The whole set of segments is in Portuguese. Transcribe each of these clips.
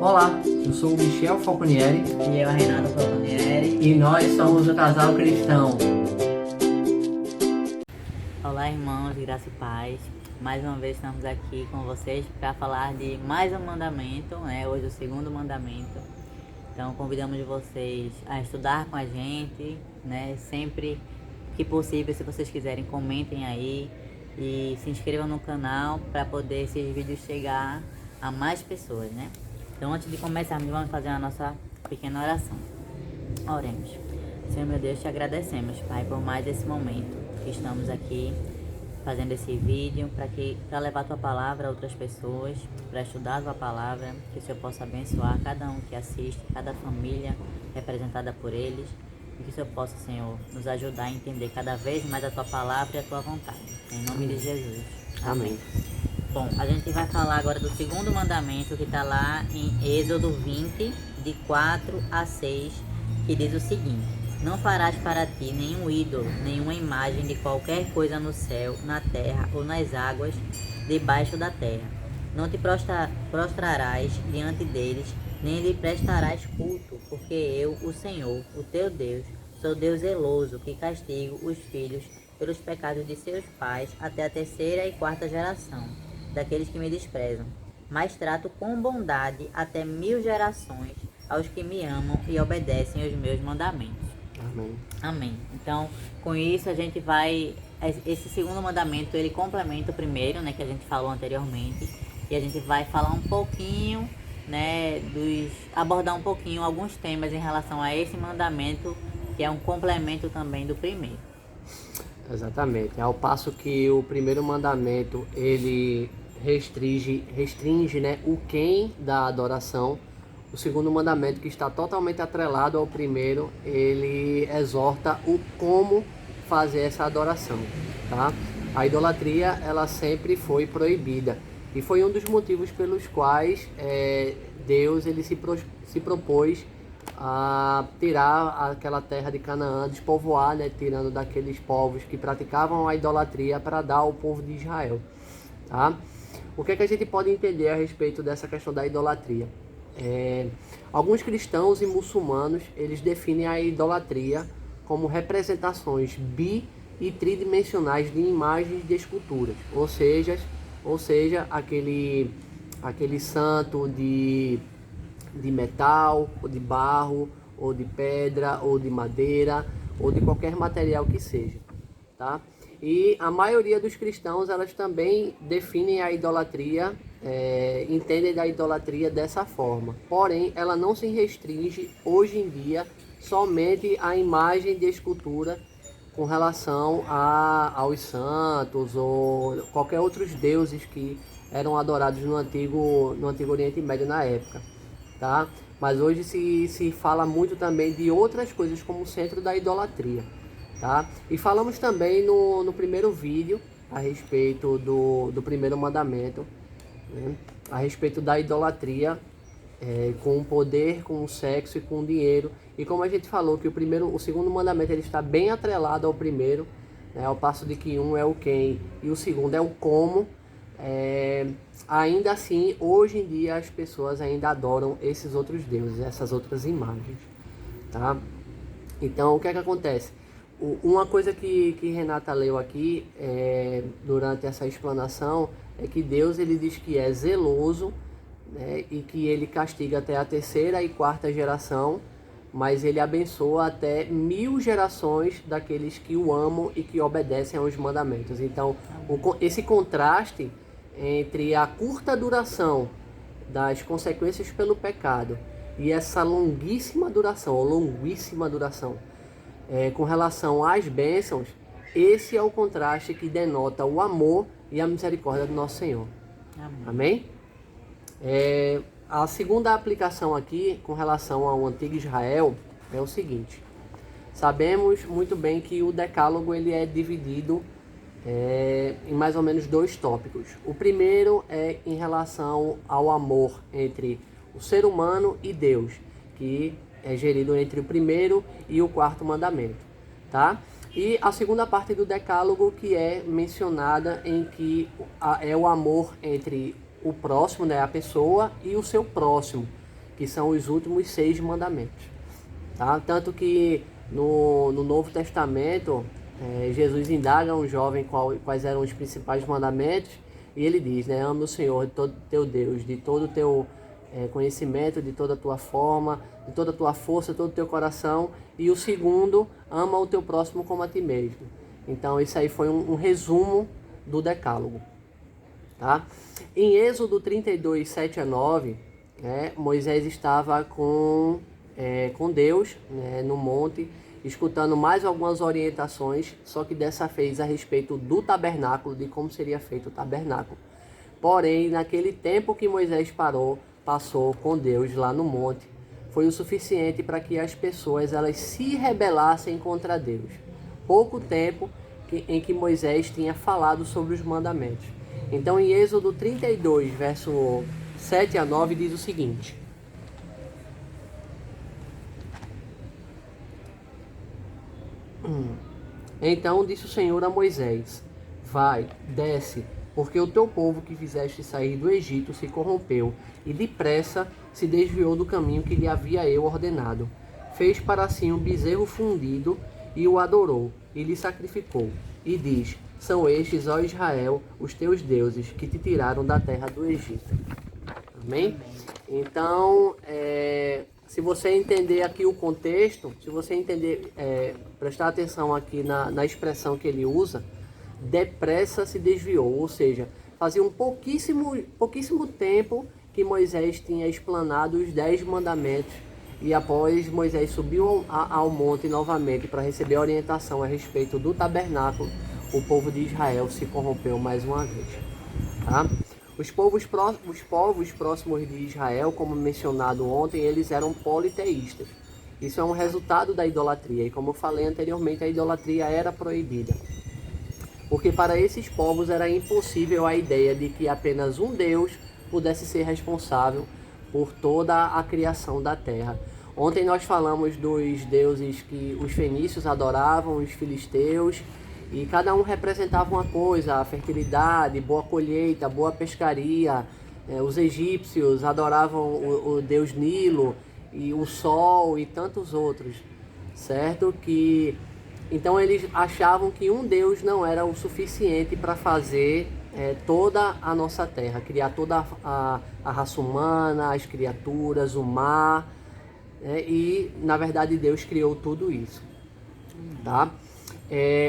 Olá, eu sou o Michel Falconieri E eu, Renato Falconieri. e nós somos o Casal Cristão. Olá, irmãos, graça e paz. Mais uma vez estamos aqui com vocês para falar de mais um mandamento, né? Hoje o segundo mandamento. Então convidamos vocês a estudar com a gente, né? Sempre que possível, se vocês quiserem, comentem aí e se inscrevam no canal para poder esses vídeos chegar a mais pessoas, né? Então, antes de começarmos, vamos fazer a nossa pequena oração. Oremos. Senhor meu Deus, te agradecemos, Pai, por mais esse momento que estamos aqui fazendo esse vídeo para levar a tua palavra a outras pessoas, para estudar a tua palavra, que o Senhor possa abençoar cada um que assiste, cada família representada por eles, e que o Senhor possa, Senhor, nos ajudar a entender cada vez mais a tua palavra e a tua vontade. Em nome de Jesus. Amém. Bom, a gente vai falar agora do segundo mandamento que está lá em Êxodo 20, de 4 a 6, que diz o seguinte: Não farás para ti nenhum ídolo, nenhuma imagem de qualquer coisa no céu, na terra ou nas águas debaixo da terra. Não te prostrarás diante deles, nem lhe prestarás culto, porque eu, o Senhor, o teu Deus, sou Deus zeloso, que castigo os filhos pelos pecados de seus pais até a terceira e quarta geração daqueles que me desprezam, mas trato com bondade até 1000 gerações aos que me amam e obedecem aos meus mandamentos. Amém. Amém. Então, com isso a gente vai... Esse segundo mandamento, ele complementa o primeiro, né, que a gente falou anteriormente, e a gente vai falar um pouquinho, né, abordar um pouquinho alguns temas em relação a esse mandamento, que é um complemento também do primeiro. Exatamente. Ao passo que o primeiro mandamento, ele restringe, né, o quem da adoração. O segundo mandamento, que está totalmente atrelado ao primeiro, ele exorta o como fazer essa adoração, tá? A idolatria, ela sempre foi proibida e foi um dos motivos pelos quais Deus ele se propôs a tirar aquela terra de Canaã, despovoar, né, tirando daqueles povos que praticavam a idolatria para dar ao povo de Israel, tá? O que é que a gente pode entender a respeito dessa questão da idolatria? Alguns cristãos e muçulmanos, eles definem a idolatria como representações e tridimensionais de imagens de esculturas, ou seja, aquele santo de metal, ou de barro, ou de pedra, ou de madeira, ou de qualquer material que seja, tá? E a maioria dos cristãos, elas também definem a idolatria, entendem da idolatria dessa forma. Porém, ela não se restringe hoje em dia somente à imagem de escultura com relação aos santos ou qualquer outros deuses que eram adorados no antigo Oriente Médio na época, tá? Mas hoje se fala muito também de outras coisas como centro da idolatria, tá? E falamos também no primeiro vídeo a respeito do primeiro mandamento, né? A respeito da idolatria com o poder, com o sexo e com o dinheiro. E como a gente falou que o segundo mandamento ele está bem atrelado ao primeiro, né? Ao passo de que um é o quem e o segundo é o como. Ainda assim, hoje em dia as pessoas ainda adoram esses outros deuses, essas outras imagens, tá? Então, o que é que acontece? Uma coisa que Renata leu aqui durante essa explanação é que Deus ele diz que é zeloso, né, e que ele castiga até a terceira e quarta geração, mas ele abençoa até 1000 gerações daqueles que o amam e que obedecem aos mandamentos. Então, esse contraste entre a curta duração das consequências pelo pecado e essa longuíssima duração com relação às bênçãos, esse é o contraste que denota o amor e a misericórdia do nosso Senhor. Amém? A segunda aplicação aqui com relação ao antigo Israel é o seguinte: sabemos muito bem que o decálogo ele é dividido em mais ou menos 2 tópicos. O primeiro é em relação ao amor entre o ser humano e Deus, que é gerido entre o primeiro e o quarto mandamento, tá? E a segunda parte do decálogo que é mencionada em que é o amor entre o próximo, né, a pessoa, e o seu próximo. que são os últimos 6 mandamentos. Tá? Tanto que no Novo Testamento, Jesus indaga um jovem quais eram os principais mandamentos, e ele diz, né, ama o Senhor de todo teu Deus, de todo o teu conhecimento, de toda a tua forma, de toda a tua força, todo o teu coração, e o segundo, ama o teu próximo como a ti mesmo. Então isso aí foi um resumo do decálogo. Tá? Em Êxodo 32, 7 a 9, Moisés estava com Deus, né, no monte, escutando mais algumas orientações, só que dessa vez a respeito do tabernáculo, de como seria feito o tabernáculo. Porém, naquele tempo que Moisés passou com Deus lá no monte, foi o suficiente para que as pessoas elas se rebelassem contra Deus. Pouco tempo em que Moisés tinha falado sobre os mandamentos. Então, em Êxodo 32, verso 7 a 9, diz o seguinte: Então disse o Senhor a Moisés: Vai, desce, porque o teu povo que fizeste sair do Egito se corrompeu, e depressa se desviou do caminho que lhe havia eu ordenado. Fez para si um bezerro fundido, e o adorou, e lhe sacrificou. E diz: São estes, ó Israel, os teus deuses, que te tiraram da terra do Egito. Amém? Então, se você entender aqui o contexto, se você entender, prestar atenção aqui na expressão que ele usa, depressa se desviou, ou seja, fazia um pouquíssimo tempo que Moisés tinha explanado os 10 mandamentos, e após Moisés subiu ao monte novamente para receber orientação a respeito do tabernáculo, o povo de Israel se corrompeu mais uma vez. Tá? Os povos próximos de Israel, como mencionado ontem, eles eram politeístas. Isso é um resultado da idolatria, e como eu falei anteriormente, a idolatria era proibida. Porque para esses povos era impossível a ideia de que apenas um Deus pudesse ser responsável por toda a criação da terra. Ontem nós falamos dos deuses que os fenícios adoravam, os filisteus, e cada um representava uma coisa: a fertilidade, boa colheita, boa pescaria. Os egípcios adoravam o deus Nilo, e o sol e tantos outros, certo? Então eles achavam que um Deus não era o suficiente para fazer toda a nossa terra, criar toda a raça humana, as criaturas, o mar, e na verdade Deus criou tudo isso. Tá?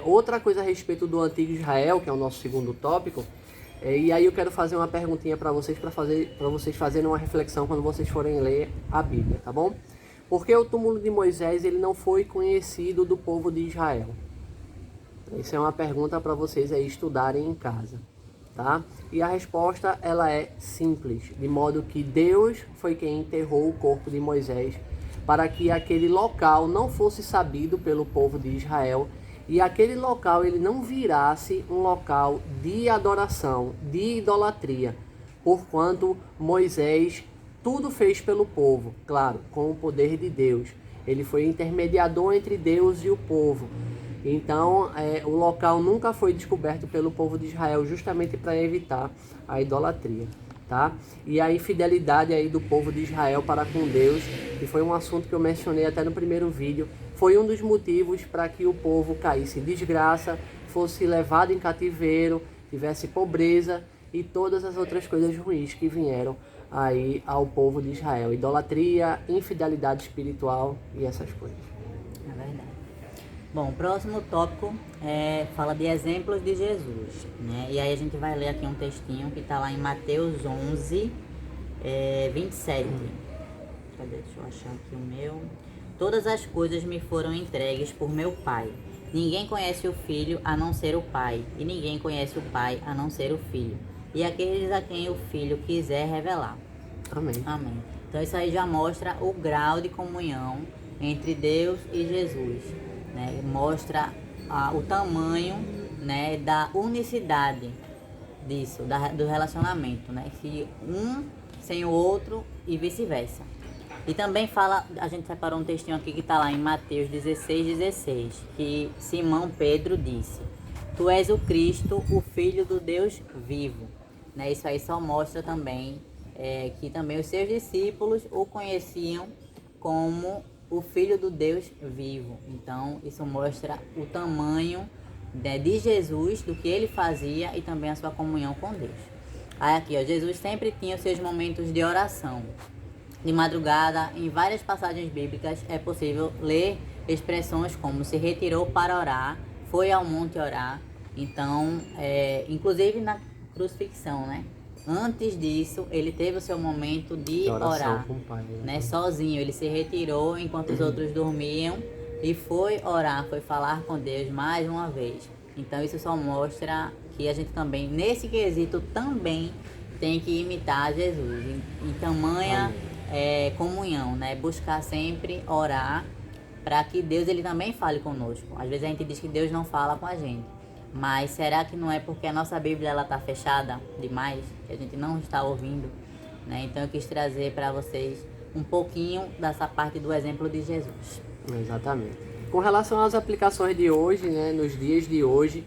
Outra coisa a respeito do antigo Israel, que é o nosso segundo tópico, e aí eu quero fazer uma perguntinha para vocês fazerem uma reflexão quando vocês forem ler a Bíblia, tá bom? Porque o túmulo de Moisés ele não foi conhecido do povo de Israel? Essa é uma pergunta para vocês aí estudarem em casa, tá? E a resposta ela é simples, de modo que Deus foi quem enterrou o corpo de Moisés para que aquele local não fosse sabido pelo povo de Israel, e aquele local ele não virasse um local de adoração, de idolatria, porquanto Moisés tudo fez pelo povo, claro, com o poder de Deus. Ele foi intermediador entre Deus e o povo. Então, o local nunca foi descoberto pelo povo de Israel, justamente para evitar a idolatria, tá? E a infidelidade aí do povo de Israel para com Deus, que foi um assunto que eu mencionei até no primeiro vídeo, foi um dos motivos para que o povo caísse em desgraça, fosse levado em cativeiro, tivesse pobreza e todas as outras coisas ruins que vieram aí ao povo de Israel. Idolatria, infidelidade espiritual e essas coisas. É verdade. Bom, o próximo tópico fala de exemplos de Jesus, né? E aí a gente vai ler aqui um textinho que está lá em Mateus 11, 27. Cadê? Deixa eu achar aqui o meu. Todas as coisas me foram entregues por meu Pai. Ninguém conhece o Filho a não ser o Pai, e ninguém conhece o Pai a não ser o Filho, e aqueles a quem o Filho quiser revelar. Amém. Amém. Então isso aí já mostra o grau de comunhão entre Deus e Jesus, né? Mostra o tamanho, né, da unicidade disso, do relacionamento, né? Se um sem o outro e vice-versa. E também fala, a gente separou um textinho aqui que está lá em Mateus 16:16, que Simão Pedro disse: Tu és o Cristo, o Filho do Deus vivo. Né? Isso aí só mostra também que também os seus discípulos o conheciam como o Filho do Deus vivo. Então, isso mostra o tamanho, né, de Jesus, do que ele fazia e também a sua comunhão com Deus. Aí aqui, ó, Jesus sempre tinha os seus momentos de oração. De madrugada, em várias passagens bíblicas, é possível ler expressões como se retirou para orar, foi ao monte orar. Então, inclusive na crucifixão, né? Antes disso, ele teve o seu momento de orar, com o Pai, né? Sozinho. Ele se retirou enquanto os outros dormiam e foi orar, foi falar com Deus mais uma vez. Então, isso só mostra que a gente também, nesse quesito, também tem que imitar Jesus em tamanha comunhão, né? Buscar sempre orar para que Deus ele também fale conosco. Às vezes a gente diz que Deus não fala com a gente. Mas será que não é porque a nossa Bíblia ela está fechada demais, que a gente não está ouvindo, né? Então eu quis trazer para vocês um pouquinho dessa parte do exemplo de Jesus. Exatamente. Com relação às aplicações de hoje, né, nos dias de hoje,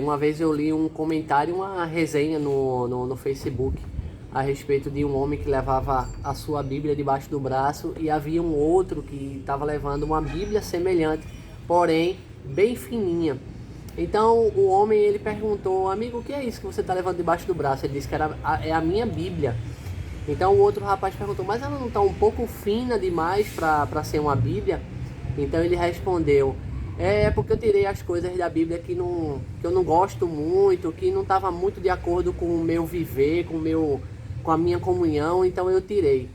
uma vez eu li um comentário, uma resenha no Facebook a respeito de um homem que levava a sua Bíblia debaixo do braço e havia um outro que estava levando uma Bíblia semelhante, porém bem fininha. Então o homem ele perguntou: amigo, o que é isso que você está levando debaixo do braço? Ele disse que é a minha Bíblia. Então o outro rapaz perguntou: mas ela não está um pouco fina demais para ser uma Bíblia? Então ele respondeu: é porque eu tirei as coisas da Bíblia que eu não gosto muito, que não estava muito de acordo com o meu viver, com a minha comunhão, então eu tirei.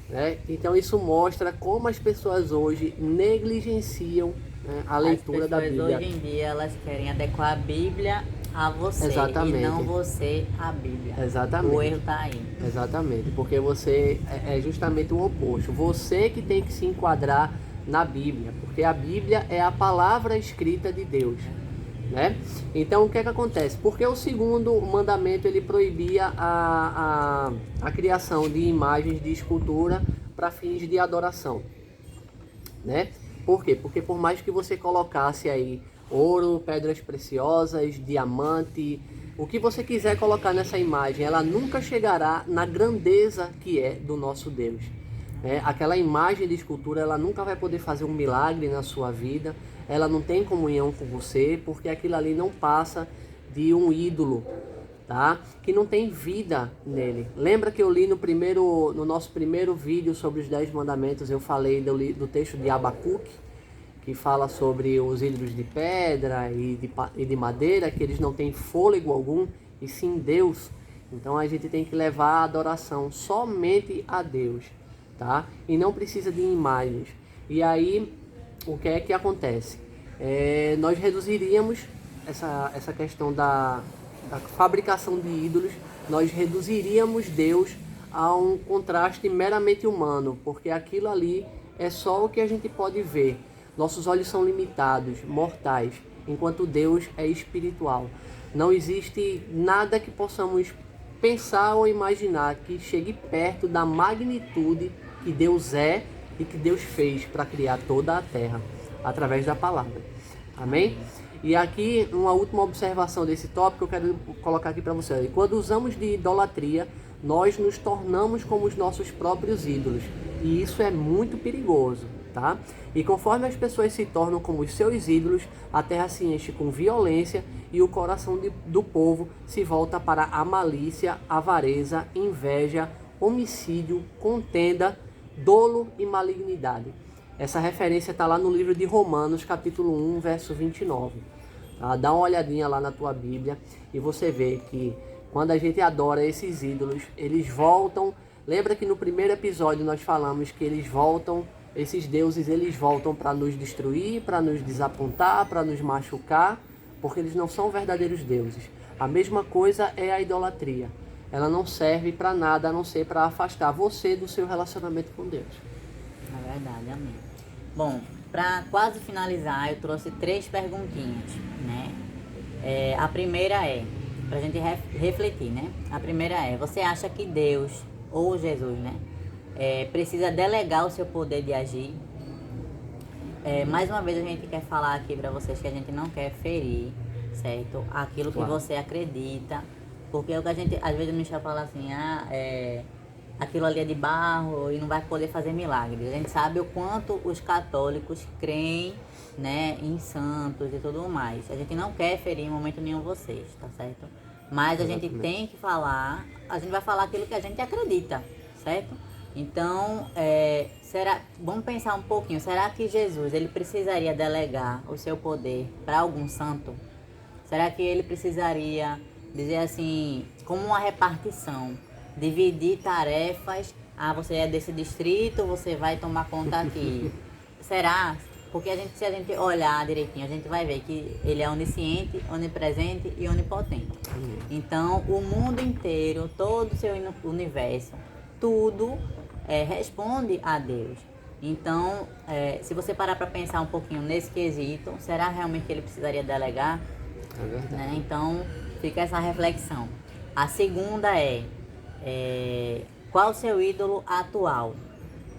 Né? Então isso mostra como as pessoas hoje negligenciam, né, a leitura da Bíblia. As pessoas hoje em dia elas querem adequar a Bíblia a você. Exatamente. E não você a Bíblia. Exatamente. O erro está aí. Exatamente, porque você é justamente o oposto. Você que tem que se enquadrar na Bíblia, porque a Bíblia é a palavra escrita de Deus, né? Então o que é que acontece? Porque o segundo mandamento ele proibia a criação de imagens de escultura para fins de adoração, né? Por quê? Porque por mais que você colocasse aí ouro, pedras preciosas, diamante, o que você quiser colocar nessa imagem, ela nunca chegará na grandeza que é do nosso Deus. Aquela imagem de escultura, ela nunca vai poder fazer um milagre na sua vida, ela não tem comunhão com você, porque aquilo ali não passa de um ídolo, tá? Que não tem vida nele. Lembra que eu li no nosso primeiro vídeo sobre os 10 mandamentos, eu falei do texto de Abacuque, que fala sobre os ídolos de pedra e de madeira, que eles não têm fôlego algum, e sim Deus. Então a gente tem que levar a adoração somente a Deus, tá? E não precisa de imagens. E aí, o que é que acontece? Nós reduziríamos essa questão da fabricação de ídolos, nós reduziríamos Deus a um contraste meramente humano, porque aquilo ali é só o que a gente pode ver. Nossos olhos são limitados, mortais, enquanto Deus é espiritual. Não existe nada que possamos pensar ou imaginar que chegue perto da magnitude que Deus é e que Deus fez para criar toda a terra, através da palavra. Amém? E aqui, uma última observação desse tópico, eu quero colocar aqui para vocês. Quando usamos de idolatria, nós nos tornamos como os nossos próprios ídolos. E isso é muito perigoso, tá? E conforme as pessoas se tornam como os seus ídolos, a terra se enche com violência e o coração do povo se volta para a malícia, avareza, inveja, homicídio, contenda, dolo e malignidade. Essa referência está lá no livro de Romanos, capítulo 1, verso 29. Tá? Dá uma olhadinha lá na tua Bíblia e você vê que quando a gente adora esses ídolos, eles voltam. Lembra que no primeiro episódio nós falamos que eles voltam, esses deuses eles voltam para nos destruir, para nos desapontar, para nos machucar, porque eles não são verdadeiros deuses. A mesma coisa é a idolatria. Ela não serve para nada a não ser para afastar você do seu relacionamento com Deus. É verdade, amém. Bom, para quase finalizar, eu trouxe 3 perguntinhas, né? A primeira é, para a gente refletir, né? A primeira é, você acha que Deus, ou Jesus, né? Precisa delegar o seu poder de agir? Mais uma vez a gente quer falar aqui para vocês que a gente não quer ferir, certo? Aquilo que você acredita, Porque é o que a gente, às vezes o Michel fala assim, aquilo ali é de barro e não vai poder fazer milagres. A gente sabe o quanto os católicos creem, né, em santos e tudo mais. A gente não quer ferir em momento nenhum vocês, tá certo? Mas a gente tem que falar, a gente vai falar aquilo que a gente acredita, certo? Então, vamos pensar um pouquinho, será que Jesus, ele precisaria delegar o seu poder para algum santo? Será que ele precisaria dizer assim, como uma repartição, dividir tarefas, você é desse distrito, você vai tomar conta aqui? Será? Porque se a gente olhar direitinho, a gente vai ver que ele é onisciente, onipresente e onipotente. Então, o mundo inteiro, todo o seu universo, tudo responde a Deus. Então, se você parar para pensar um pouquinho nesse quesito, será realmente que ele precisaria delegar? É verdade. Né? Então, fica essa reflexão. A segunda qual o seu ídolo atual?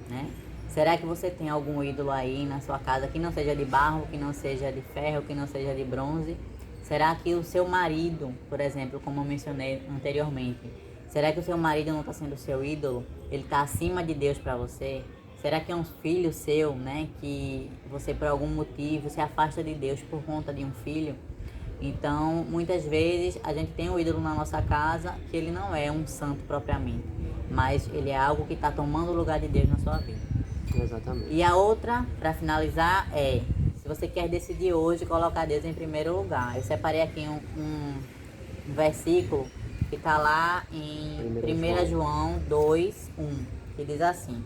Né? Será que você tem algum ídolo aí na sua casa que não seja de barro, que não seja de ferro, que não seja de bronze? Será que o seu marido, por exemplo, como eu mencionei anteriormente, será que o seu marido não está sendo o seu ídolo? Ele está acima de Deus para você? Será que é um filho seu, né, que você por algum motivo se afasta de Deus por conta de um filho? Então, muitas vezes a gente tem um ídolo na nossa casa que ele não é um santo propriamente, mas ele é algo que está tomando o lugar de Deus na sua vida. Exatamente. E a outra, para finalizar, se você quer decidir hoje colocar Deus em primeiro lugar. Eu separei aqui um versículo que está lá em 1 João 2:1, que diz assim: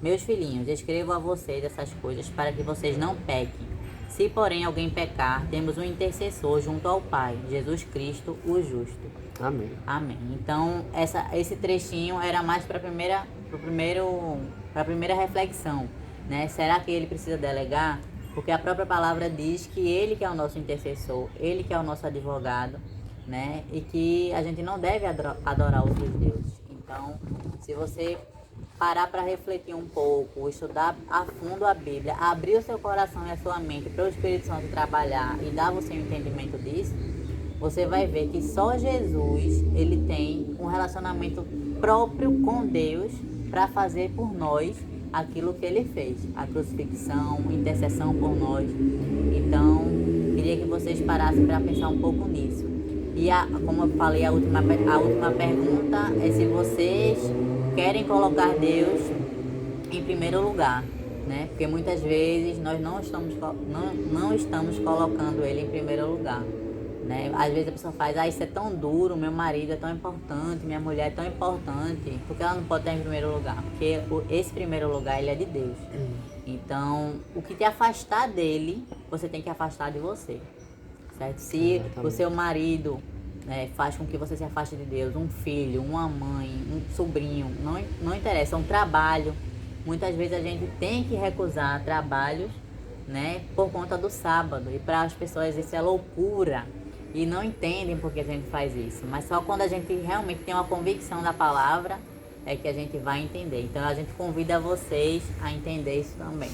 Meus filhinhos, escrevo a vocês essas coisas para que vocês não pequem. Se, porém, alguém pecar, temos um intercessor junto ao Pai, Jesus Cristo, o justo. Amém. Amém. Então, esse trechinho era mais para a primeira reflexão, né? Será que ele precisa delegar? Porque a própria palavra diz que ele que é o nosso intercessor, ele que é o nosso advogado, né? E que a gente não deve adorar outros deuses. Então, se você parar para refletir um pouco, estudar a fundo a Bíblia, abrir o seu coração e a sua mente para o Espírito Santo trabalhar e dar você um entendimento disso, você vai ver que só Jesus, ele tem um relacionamento próprio com Deus para fazer por nós aquilo que ele fez, a crucifixão, intercessão por nós. Então, queria que vocês parassem para pensar um pouco nisso. E como eu falei, a última pergunta é se vocês querem colocar Deus em primeiro lugar, né? Porque muitas vezes nós não estamos colocando ele em primeiro lugar, né? Às vezes a pessoa faz, isso é tão duro, meu marido é tão importante, minha mulher é tão importante, porque ela não pode estar em primeiro lugar? Porque esse primeiro lugar, ele é de Deus. Então, o que te afastar dele, você tem que afastar de você, certo? Se o seu marido faz com que você se afaste de Deus, um filho, uma mãe, um sobrinho, não interessa, um trabalho. Muitas vezes a gente tem que recusar trabalhos, né, por conta do sábado. E para as pessoas isso é loucura e não entendem por que a gente faz isso. Mas só quando a gente realmente tem uma convicção da palavra é que a gente vai entender. Então a gente convida vocês a entender isso também.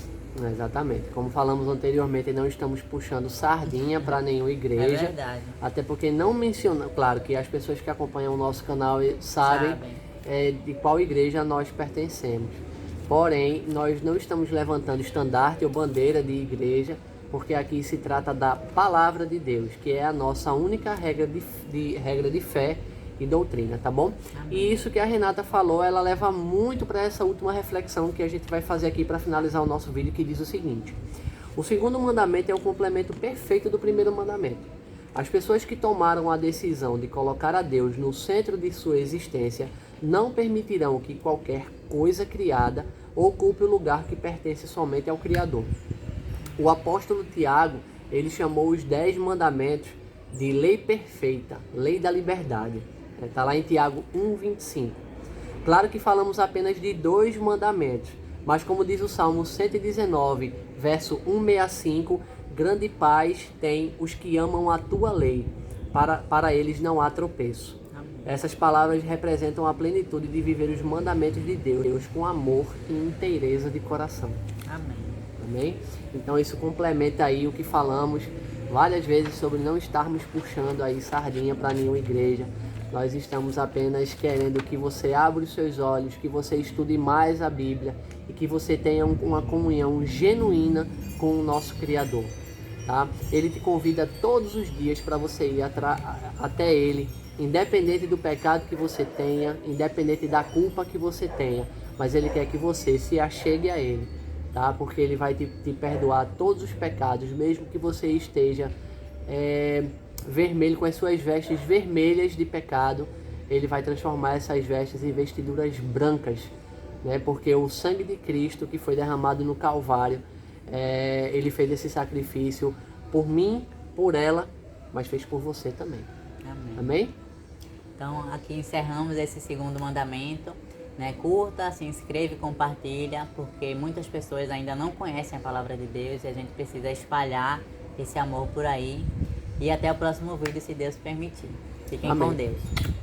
Exatamente. Como falamos anteriormente, não estamos puxando sardinha para nenhuma igreja. É verdade. Até porque não menciona, claro que as pessoas que acompanham o nosso canal sabem de qual igreja nós pertencemos. Porém, nós não estamos levantando estandarte ou bandeira de igreja, porque aqui se trata da palavra de Deus, que é a nossa única regra de fé e doutrina, tá bom? Amém. E isso que a Renata falou, ela leva muito para essa última reflexão que a gente vai fazer aqui para finalizar o nosso vídeo, que diz o seguinte: o segundo mandamento é o complemento perfeito do primeiro mandamento. As pessoas que tomaram a decisão de colocar a Deus no centro de sua existência não permitirão que qualquer coisa criada ocupe o lugar que pertence somente ao Criador. O apóstolo Tiago, ele chamou os 10 mandamentos de lei perfeita, lei da liberdade. Está lá em Tiago 1:25. Claro que falamos apenas de 2 mandamentos, mas como diz o Salmo 119, verso 165, grande paz tem os que amam a tua lei, para eles não há tropeço. Amém. Essas palavras representam a plenitude de viver os mandamentos de Deus com amor e inteireza de coração. Amém. Amém? Então isso complementa aí o que falamos várias vezes sobre não estarmos puxando aí sardinha para nenhuma igreja, Nós estamos apenas querendo que você abra os seus olhos, que você estude mais a Bíblia e que você tenha uma comunhão genuína com o nosso Criador. Tá? Ele te convida todos os dias para você ir até Ele, independente do pecado que você tenha, independente da culpa que você tenha, mas Ele quer que você se achegue a Ele, tá? Porque Ele vai te perdoar todos os pecados, mesmo que você esteja vermelho, com as suas vestes vermelhas de pecado. Ele vai transformar essas vestes em vestiduras brancas, né? Porque o sangue de Cristo que foi derramado no Calvário, ele fez esse sacrifício por mim, por ela, mas fez por você também. Amém. Amém? Então aqui encerramos esse segundo mandamento, né? Curta, se inscreve e compartilha, porque muitas pessoas ainda não conhecem a palavra de Deus e a gente precisa espalhar esse amor por aí. E até o próximo vídeo, se Deus permitir. Fiquem Amém. com Deus.